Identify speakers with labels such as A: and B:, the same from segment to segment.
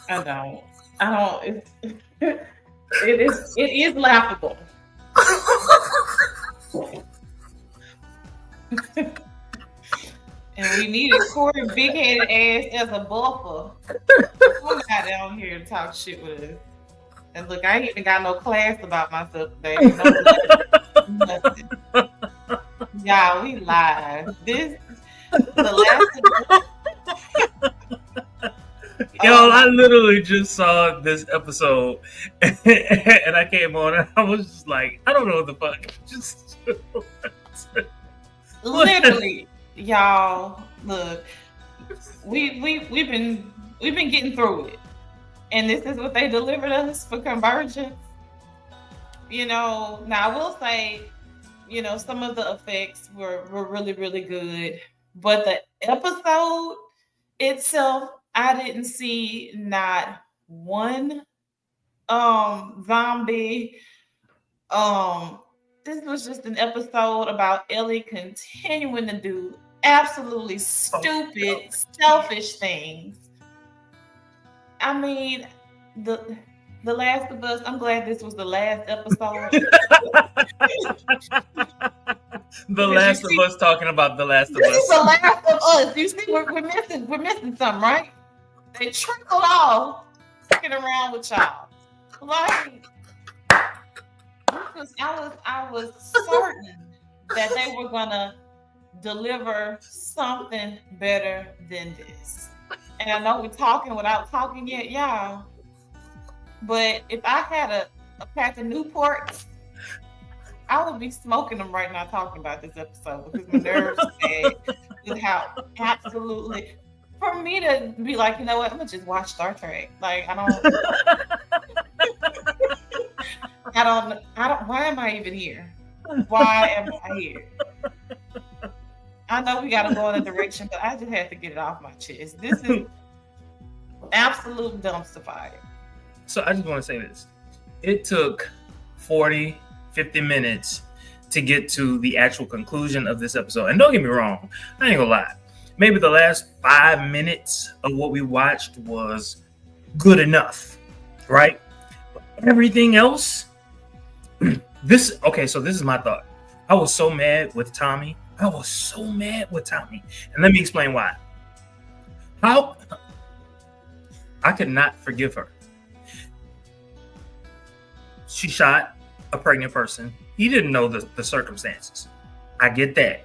A: I don't. I don't. It is laughable. And we needed Corey big headed ass as a buffer. Come out down here and talk shit with us. And look, I ain't even got no class about myself today. No nothing. Y'all, we live. This the last of
B: Yo,
A: oh my
B: I literally just saw this episode and I came on and I was just like, I don't know what the fuck. Just
A: literally, y'all, look, we've been getting through it. And this is what they delivered us for convergence. Now I will say, some of the effects were really, really good. But the episode itself, I didn't see not one zombie. Um this was just an episode about Ellie continuing to do absolutely stupid, selfish things. I mean, the the Last of Us. I'm glad this was the last episode
B: The
A: because you
B: Last of
A: see,
B: Us talking about The Last of
A: this is
B: Us.
A: the Last of Us. You see, we're missing something, right? They trickled off, fucking around with y'all. Like I was certain that they were gonna deliver something better than this. And I know we're talking without talking yet, y'all. But if I had a pack of Newports, I would be smoking them right now talking about this episode because my nerves are bad with how absolutely for me to be like, you know what, I'm gonna just watch Star Trek. Like I don't why am I even here? Why am I here? I know we gotta go in a direction, but I just have to get it off my chest. This is absolute dumpster fire.
B: So I just want to say this. It took 40, 50 minutes to get to the actual conclusion of this episode. And don't get me wrong, I ain't gonna lie. Maybe the last 5 minutes of what we watched was good enough, right? Everything else, so this is my thought. I was so mad with Tommy. And let me explain why. How I could not forgive her. She shot a pregnant person. He didn't know the circumstances. I get that.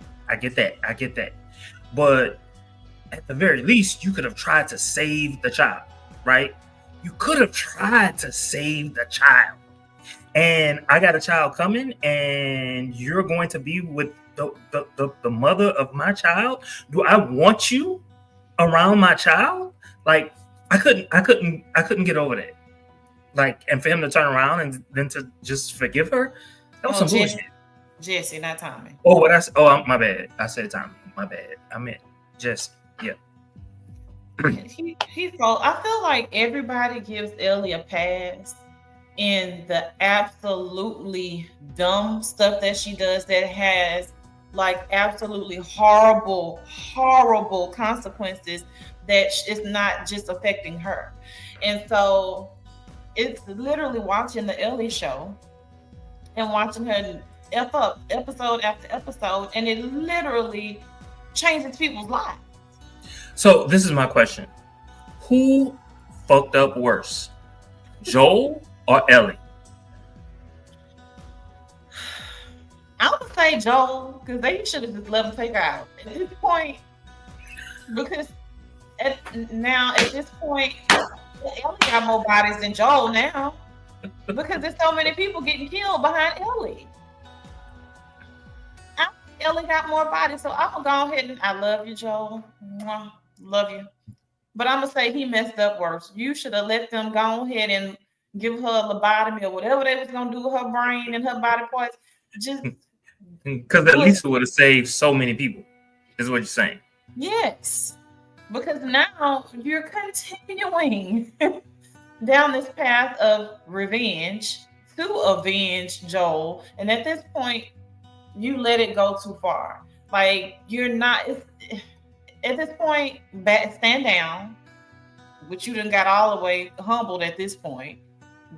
B: But at the very least, you could have tried to save the child, right? You could have tried to save the child. And I got a child coming, and you're going to be with the mother of my child. Do I want you around my child? Like, I couldn't get over that. Like, and for him to turn around and then to just forgive her, that was
A: Oh,
B: some bullshit.
A: Jesse, not Tommy.
B: Oh, what I said? Oh, my bad. I said Tommy. My bad. I meant Jesse. Yeah.
A: I feel like everybody gives Ellie a pass in the absolutely dumb stuff that she does that has like absolutely horrible, horrible consequences that is not just affecting her. And so it's literally watching the Ellie show and watching her F up episode after episode, and it literally changes people's lives.
B: So this is my question: who fucked up worse, Joel or Ellie?
A: I would say Joel, because they should have just let him take her out at this point. Because at this point, Ellie got more bodies than Joel now. Because there's so many people getting killed behind Ellie. Ellie got more bodies, so I'm gonna go ahead and I love you, Joel. Mwah, love you. But I'm gonna say he messed up worse. You should have let them go ahead and give her a lobotomy or whatever they was gonna do with her brain and her body parts. Just
B: Because at least it would have saved so many people, is what you're saying.
A: yes. Because now you're continuing down this path of revenge to avenge Joel. And at this point, you let it go too far. Like you're not at this point, stand down, but you done got all the way humbled at this point,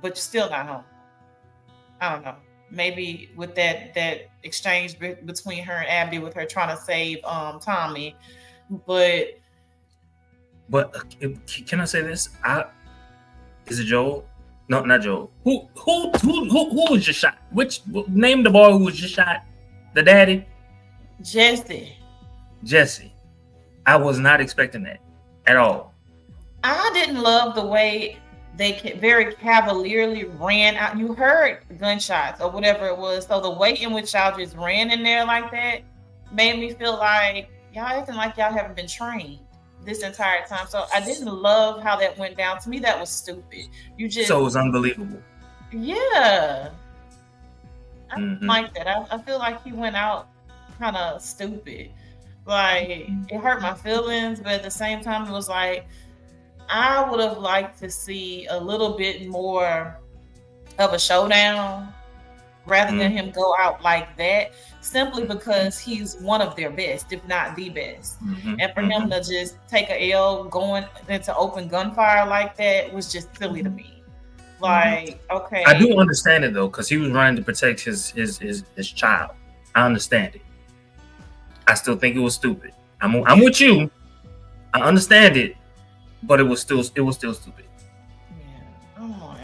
A: but you're still not humble. I don't know. Maybe with that exchange between her and Abby, with her trying to save Tommy, but
B: can I say this? Is it Joel? No, not Joel. Who was just shot? Name the boy who was just shot? The daddy?
A: Jesse.
B: I was not expecting that at all.
A: I didn't love the way they very cavalierly ran out. You heard gunshots or whatever it was. So the way in which y'all just ran in there like that made me feel like y'all acting like y'all haven't been trained this entire time. So I didn't love how that went down. To me, that was stupid.
B: So it was unbelievable.
A: Yeah. I didn't like that. I feel like he went out kind of stupid. Like, it hurt my feelings, but at the same time, it was like, I would have liked to see a little bit more of a showdown rather than him go out like that, simply because he's one of their best, if not the best. And for him to just take a L going into open gunfire like that was just silly to me. Like, okay.
B: I do understand it though, because he was running to protect his child. I understand it. I still think it was stupid. I'm with you. I understand it. But it was still stupid.
A: Yeah. Oh my.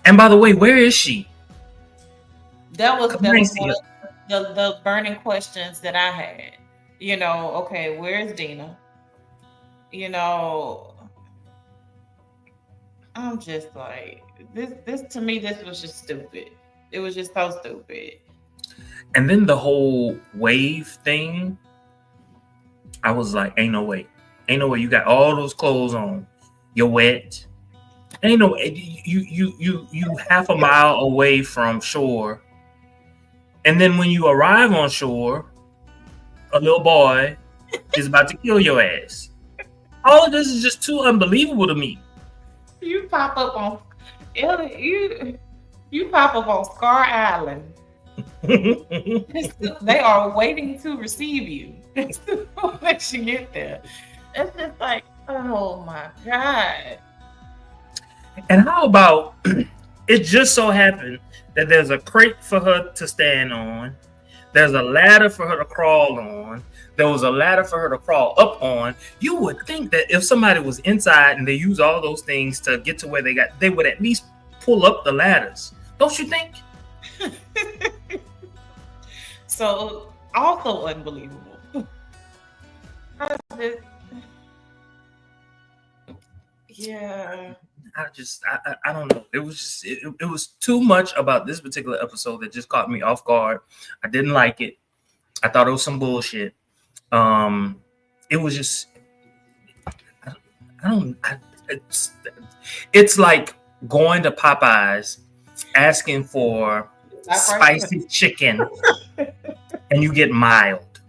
B: And by the way, where is she?
A: That was one of the burning questions that I had. You know, okay, where's Dina? You know, I'm just like, this to me, this was just stupid. It was just so stupid.
B: And then the whole wave thing, I was like, ain't no way. You got all those clothes on. You're wet. Ain't no you half a mile away from shore. And then when you arrive on shore, a little boy is about to kill your ass. All of this is just too unbelievable to me.
A: You pop up on Scar Island. They are waiting to receive you. Let you get there. It's just like, oh my God.
B: And how about it just so happened that there's a crate for her to stand on. There's a ladder for her to crawl on. There was a ladder for her to crawl up on. You would think that if somebody was inside and they use all those things to get to where they would at least pull up the ladders. Don't you think?
A: So, also unbelievable. Yeah.
B: I don't know. It was just it was too much about this particular episode that just caught me off guard. I didn't like it. I thought it was some bullshit. It was just it's like going to Popeyes asking for spicy chicken and you get mild.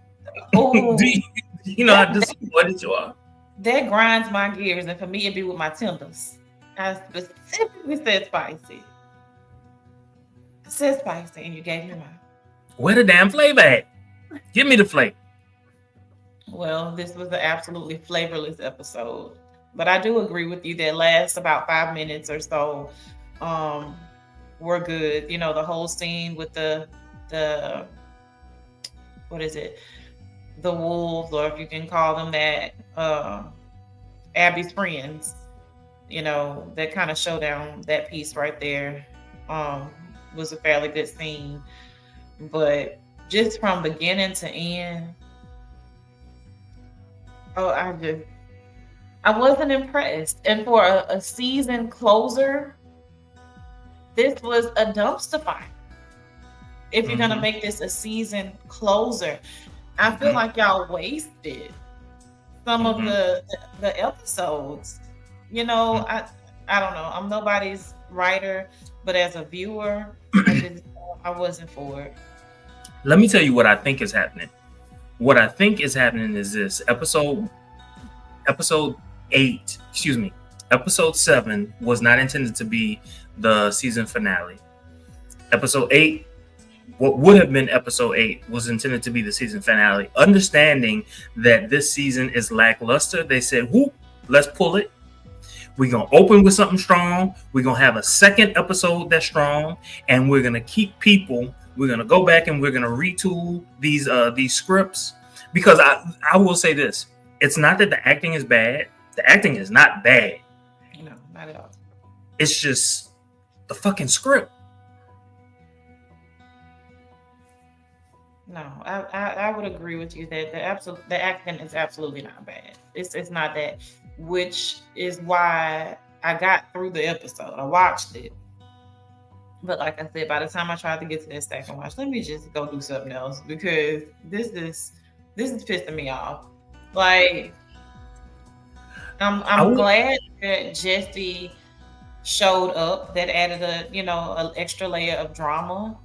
B: You know how disappointed you are?
A: That grinds my gears, and for me, it'd be with my tenders. I specifically said spicy. I said spicy, and you gave me mine.
B: Where the damn flavor at? Give me the flavor.
A: Well, this was an absolutely flavorless episode, but I do agree with you that last about 5 minutes or so were good. You know, the whole scene with the what is it? The wolves, or if you can call them that, Abby's friends, you know, that kind of showdown, that piece right there was a fairly good scene. But just from beginning to end, I wasn't impressed. And for a season closer, this was a dumpster fire. If you're going to make this a season closer, I feel like y'all wasted some of the episodes. You know, I don't know. I'm nobody's writer, but as a viewer, I wasn't for it.
B: Let me tell you what I think is happening. What I think is happening is this: episode 7 was not intended to be the season finale. Episode 8, what would have been episode 8, was intended to be the season finale. Understanding that this season is lackluster, they said, "Whoop, let's pull it. We're going to open with something strong. We're going to have a second episode that's strong. And we're going to keep people. We're going to go back and we're going to retool these scripts. Because I will say this. It's not that the acting is bad. The acting is not bad.
A: No, not at all.
B: It's just the fucking script.
A: No, I would agree with you that the acting is absolutely not bad. It's not that, which is why I got through the episode. I watched it, but like I said, by the time I tried to get to that second watch, let me just go do something else because this is pissing me off. Like, I'm glad that Jesse showed up. That added an extra layer of drama,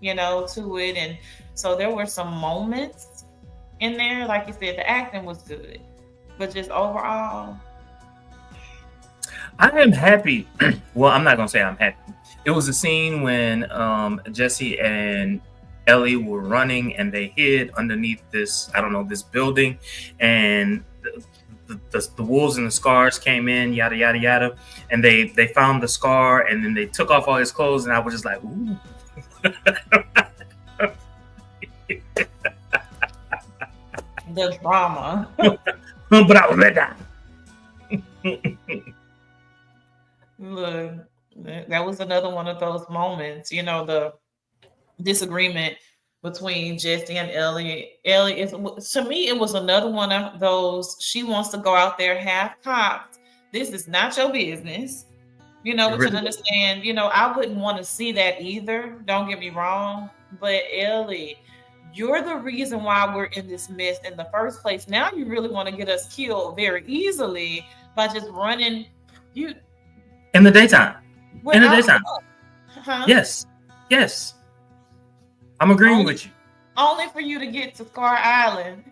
A: to it, and so there were some moments in there, like you said, the acting was good, but just overall,
B: I am happy. Well, I'm not gonna say I'm happy. It was a scene when Jesse and Ellie were running and they hid underneath this, I don't know, this building, and the wolves and the scars came in, yada yada yada, and they found the scar and then they took off all his clothes, and I was just like, ooh.
A: the drama.
B: But I was let down.
A: Look, that was another one of those moments, the disagreement between Jesse and Ellie. Ellie is, to me, it was another one of those. She wants to go out there half cocked. This is not your business, but really? To understand, I wouldn't want to see that either. Don't get me wrong, but Ellie, you're the reason why we're in this mess in the first place. Now you really want to get us killed very easily by just running you
B: in the daytime. In the daytime.
A: Huh?
B: Yes. I'm agreeing with you.
A: Only for you to get to Scar Island.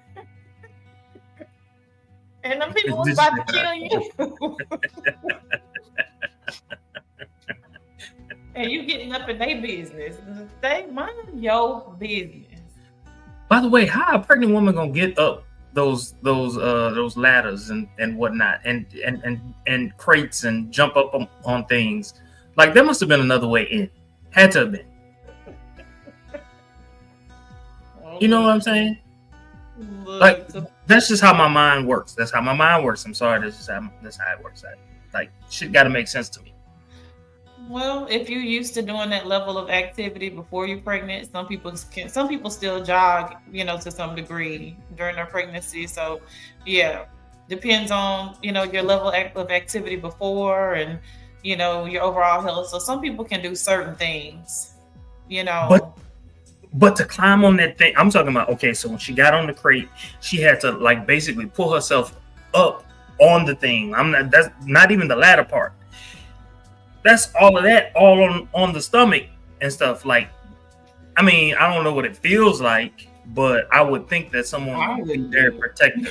A: And them people was about to kill you. And you getting up in their business. They mind your business.
B: By the way, how a pregnant woman gonna get up those ladders and whatnot and crates and jump up on things? Like, there must have been another way in. Had to have been. You know what I'm saying? Like, that's just how my mind works. That's how my mind works. I'm sorry, that's how it works. Like, shit got to make sense to me.
A: Well, if you're used to doing that level of activity before you're pregnant, some people still jog, to some degree during their pregnancy. So, yeah, depends on, your level of activity before and, your overall health. So some people can do certain things,
B: But to climb on that thing, I'm talking about, okay, so when she got on the crate, she had to like basically pull herself up on the thing. That's not even the ladder part. That's all of that, all on the stomach and stuff. Like, I mean, I don't know what it feels like, but I would think that someone would be very protective.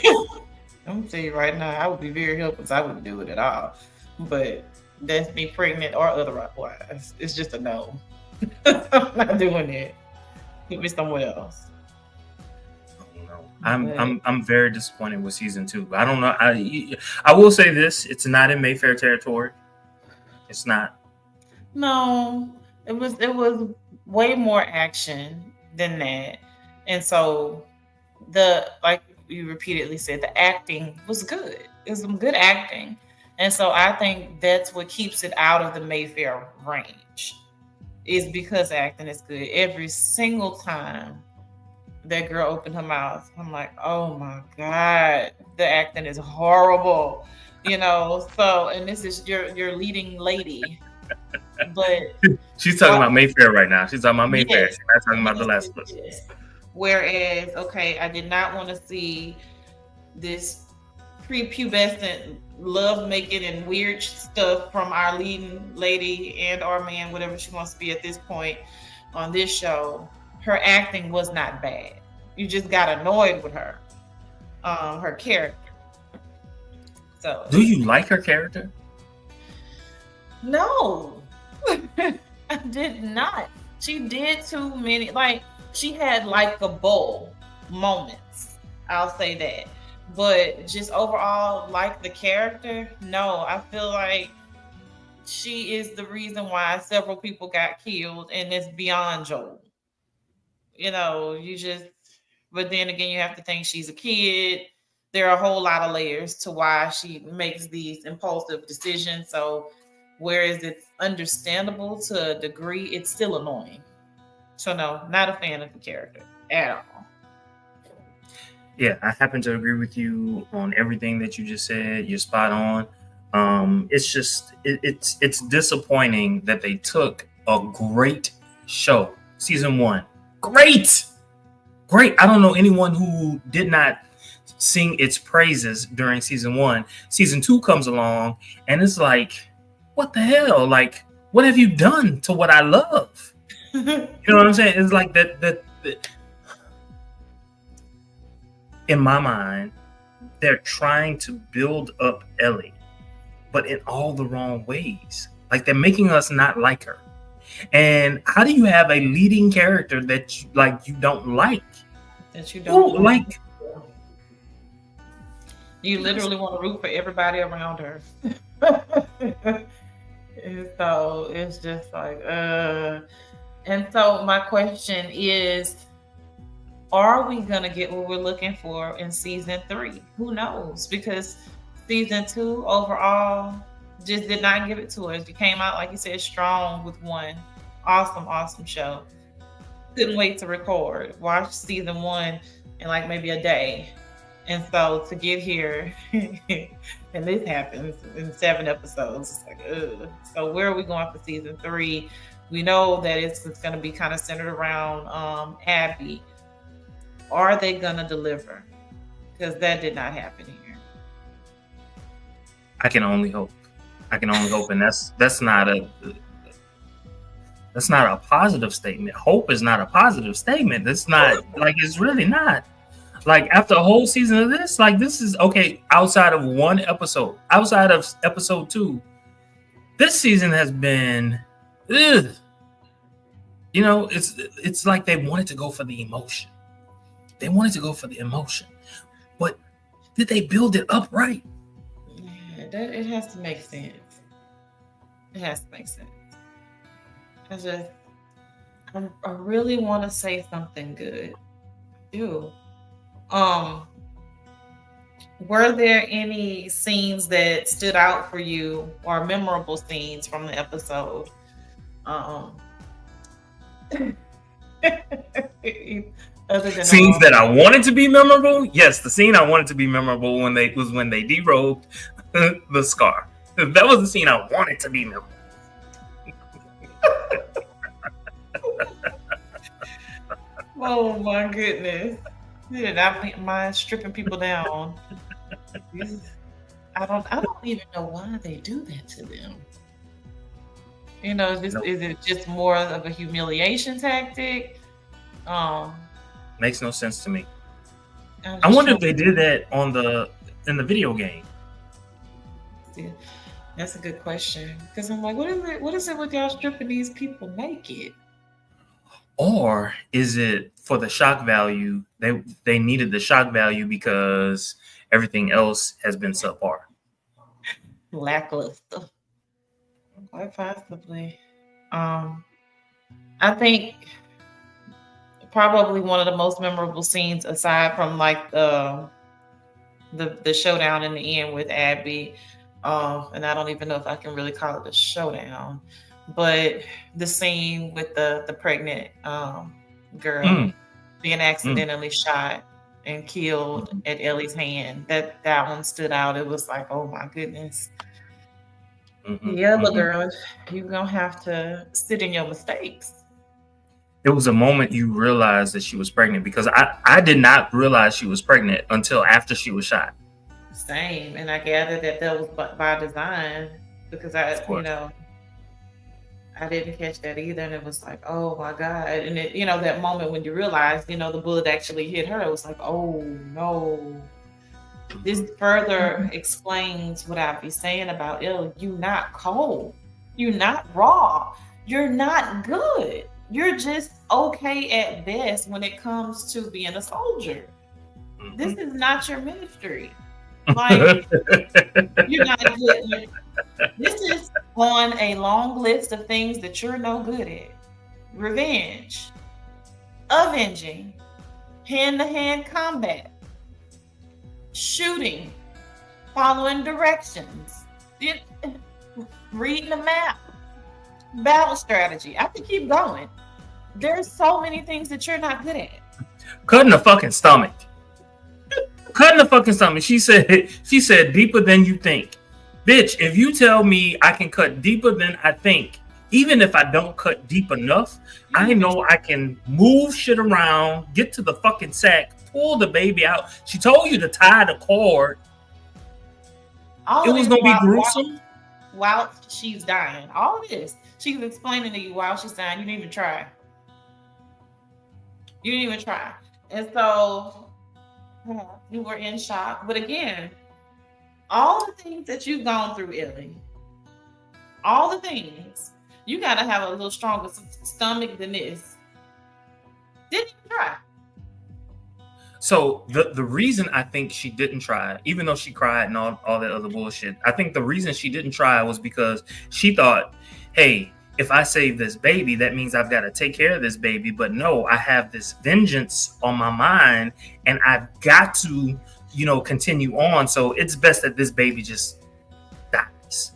A: I'm gonna tell you right now, I would be very helpless. I wouldn't do it at all. But that's me pregnant or otherwise. It's just a no. I'm not doing it. Put me somewhere else.
B: I'm very disappointed with season 2. I don't know. I will say this: it's not in Mayfair territory. It's not.
A: No, it was way more action than that, and so like you repeatedly said, the acting was good. It was some good acting, and so I think that's what keeps it out of the Mayfair range. Is because acting is good. Every single time that girl opened her mouth, I'm like, oh my God, the acting is horrible. So, and this is your leading lady. But
B: she's talking about Mayfair right now. She's talking about Mayfair. She's not talking about the last one.
A: Whereas, okay, I did not want to see this prepubescent love making and weird stuff from our leading lady and our man, whatever she wants to be at this point on this show. Her acting was not bad. You just got annoyed with her character. So,
B: do you like her character?
A: No, I did not. She did too many. Like, she had likable moments. I'll say that. But just overall, like the character, no, I feel like she is the reason why several people got killed, and it's beyond Joel. You just, but then again, you have to think she's a kid. There are a whole lot of layers to why she makes these impulsive decisions. So, whereas it's understandable to a degree, it's still annoying. So, no, not a fan of the character at all.
B: Yeah, I happen to agree with you on everything that you just said. You're spot on. It's just it's disappointing that they took a great show, season one, great. I don't know anyone who did not sing its praises during season one. Season two comes along, and it's like, what the hell? Like, what have you done to what I love? You know what I'm saying? It's like that in my mind, they're trying to build up Ellie, but in all the wrong ways. Like, they're making us not like her. And how do you have a leading character that you don't like?
A: That you don't
B: like?
A: You literally want to root for everybody around her. And so it's just like, And so my question is, are we going to get what we're looking for in season 3? Who knows? Because season 2 overall just did not give it to us. You came out, like you said, strong with one. Awesome show. Couldn't wait to record. Watch season 1 in like maybe a day. And so to get here, and this happens in 7 episodes, it's like, ugh. So where are we going for season 3? We know that it's going to be kind of centered around Abby. Are they going to deliver? Because that did not happen here.
B: I can only hope. And that's not a positive statement. Hope is not a positive statement. That's not it's really not. Like, after a whole season of this, this is okay. Outside of one episode, outside of episode 2, this season has been, ugh. It's like they wanted to go for the emotion. But did they build it up right?
A: Yeah, it has to make sense. I really want to say something good. I do. Were there any scenes that stood out for you, or memorable scenes from the episode? Other than
B: scenes that I wanted to be memorable? Yes, the scene I wanted to be memorable when they derobed the scar. That was the scene I wanted to be memorable.
A: Oh my goodness. Did I mind stripping people down? I don't even know why they do that to them. Is it just more of a humiliation tactic?
B: Makes no sense to me. I wonder if they did that in the video game.
A: Yeah, that's a good question. Because I'm like, what is it with y'all stripping these people naked?
B: Or is it for the shock value? They needed the shock value because everything else has been subpar.
A: Lackluster. Quite possibly. I think probably one of the most memorable scenes, aside from the showdown in the end with Abby, and I don't even know if I can really call it a showdown, but the scene with the pregnant girl being accidentally shot and killed at Ellie's hand. That one stood out. It was like, oh my goodness. Girl, you're gonna have to sit in your mistakes.
B: It was a moment you realized that she was pregnant, because I did not realize she was pregnant until after she was shot.
A: Same, and I gathered that was by design, because I didn't catch that either, and it was like, oh my God. And it, that moment when you realize, the bullet actually hit her, it was like, oh no. This further explains what I'd be saying about Ellie. You're not cold. You're not raw. You're not good. You're just okay at best when it comes to being a soldier. This is not your ministry. Like, you're not good. This is on a long list of things that you're no good at. Revenge, avenging, hand-to-hand combat, shooting, following directions, reading the map, battle strategy. I could keep going. There's so many things that you're not good at.
B: Cutting the fucking stomach. Cutting the fucking stomach. She said deeper than you think. Bitch, if you tell me I can cut deeper than I think, even if I don't cut deep enough, I know I can move shit around, get to the fucking sack, pull the baby out. She told you to tie the cord. It was gonna be gruesome.
A: While she's dying. All of this. She's explaining to you while she's dying. You didn't even try. You didn't even try. And so you were in shock. But again, all the things that you've gone through, Ellie, all the things, you got to have a little stronger stomach than this. Didn't even try.
B: So the reason I think she didn't try, even though she cried and all that other bullshit, I think the reason she didn't try was because she thought, hey, if I save this baby, that means I've got to take care of this baby. But no, I have this vengeance on my mind and I've got to, continue on. So it's best that this baby just dies.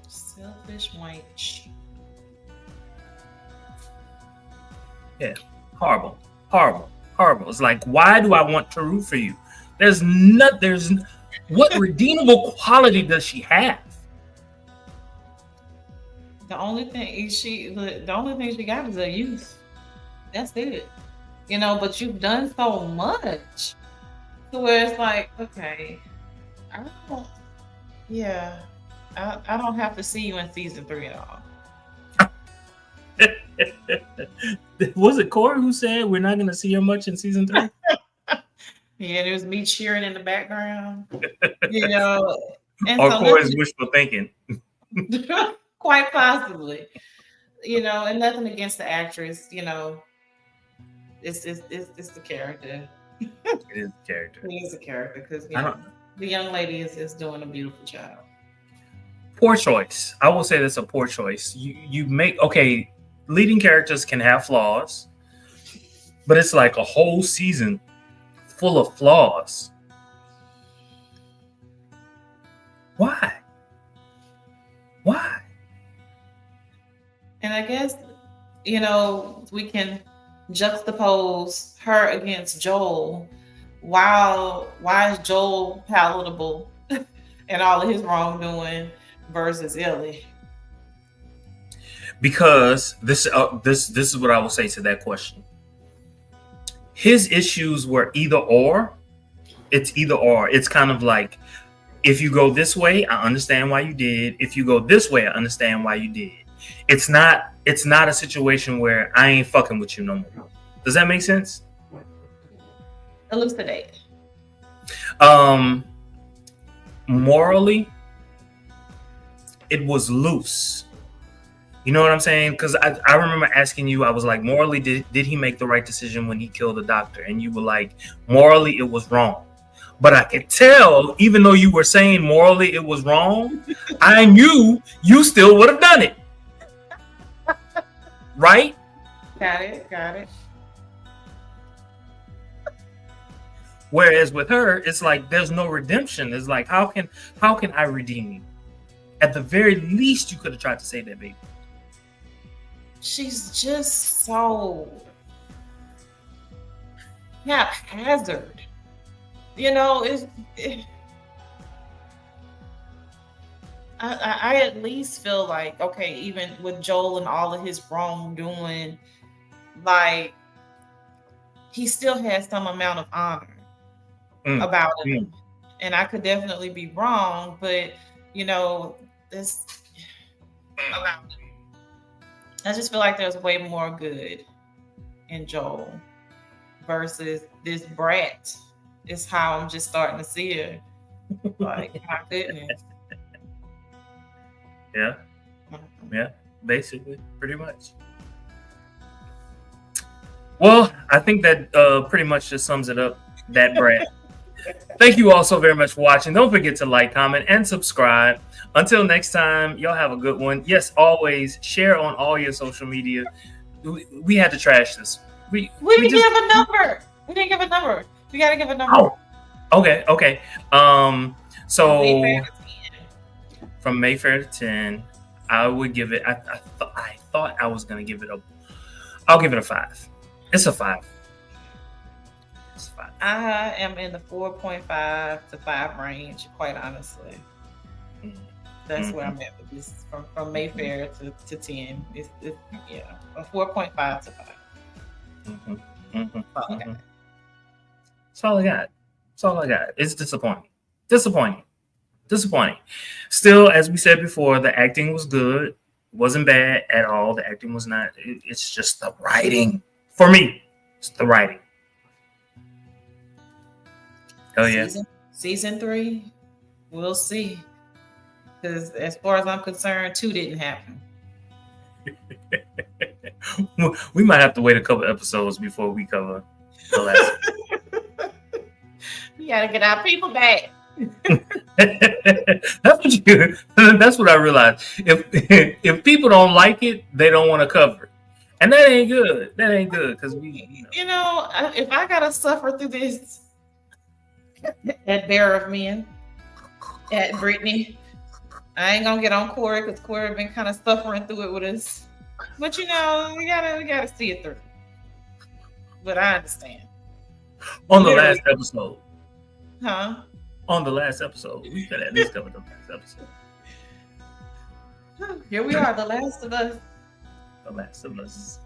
A: Selfish wench.
B: Yeah, horrible. It's like, why do I want to root for you? What redeemable quality does she have?
A: The only thing she got is a youth. That's it. But you've done so much to where it's like, okay, I don't have to see you in season 3 at all.
B: Was it Corey who said we're not going to see her much in season 3?
A: Yeah, there's me cheering in the background. And
B: or Corey's wishful thinking.
A: Quite possibly. And nothing against the actress. It's the character.
B: It is the character.
A: It is a character because the young lady is doing a beautiful job.
B: Poor choice. I will say that's a poor choice. You make leading characters can have flaws, but it's like a whole season full of flaws. Why?
A: And I guess, we can juxtapose her against Joel. Why is Joel palatable and all of his wrongdoing versus Ellie?
B: Because this is what I will say to that question. His issues were either or. It's either or. It's kind of like, if you go this way, I understand why you did. If you go this way, I understand why you did. It's not a situation where I ain't fucking with you no more. Does that make sense?
A: Elucidate.
B: Morally, it was loose. You know what I'm saying? Because I remember asking you, I was like, morally, did he make the right decision when he killed the doctor? And you were like, morally, it was wrong. But I could tell, even though you were saying morally it was wrong, I knew you still would have done it. Right?
A: Got it.
B: Whereas with her, it's like there's no redemption. It's like, how can I redeem you? At the very least, you could have tried to save that baby.
A: She's just so haphazard. I at least feel like, okay, even with Joel and all of his wrongdoing, like he still has some amount of honor about him. And I could definitely be wrong, but this about him. I just feel like there's way more good in Joel versus this brat. Is how I'm just starting to see her. Like, my goodness.
B: Yeah, basically, pretty much. Well, I think that pretty much just sums it up. That brat. Thank you all so very much for watching. Don't forget to like, comment, and subscribe. Until next time, y'all have a good one. Yes, always share on all your social media. We had to trash this.
A: We didn't give a number. We didn't give a number. We gotta give a number.
B: Oh, okay. So from Mayfair to 10, I would give it. I thought I was gonna give it I'll give it a 5. It's a 5. It's a 5.
A: I am in the 4.5 to 5 range, quite honestly. That's where I'm at with this. From Mayfair to 10. It's a 4.5 to 5.
B: That's all I got. That's all I got. It's disappointing. Still, as we said before, the acting was good. It wasn't bad at all. The acting was not. It's just the writing. For me, it's the writing. Oh yeah.
A: Season 3, we'll see. Because as far as I'm concerned, 2 didn't happen.
B: We might have to wait a couple episodes before we cover the last.
A: We gotta get our people back.
B: That's what I realized. If people don't like it, they don't want to cover it, and that ain't good. That ain't good because
A: if I gotta suffer through this at Bear of Men, at Brittany, I ain't gonna get on Corey because Corey been kind of suffering through it with us. But we gotta see it through. But I understand.
B: On the last episode.
A: Huh?
B: On the last episode. We could at least cover the last episode.
A: Here we are, the last of us.
B: The last of us.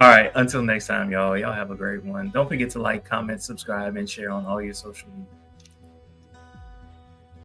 B: All right, until next time, y'all. Y'all have a great one. Don't forget to like, comment, subscribe, and share on all your social media.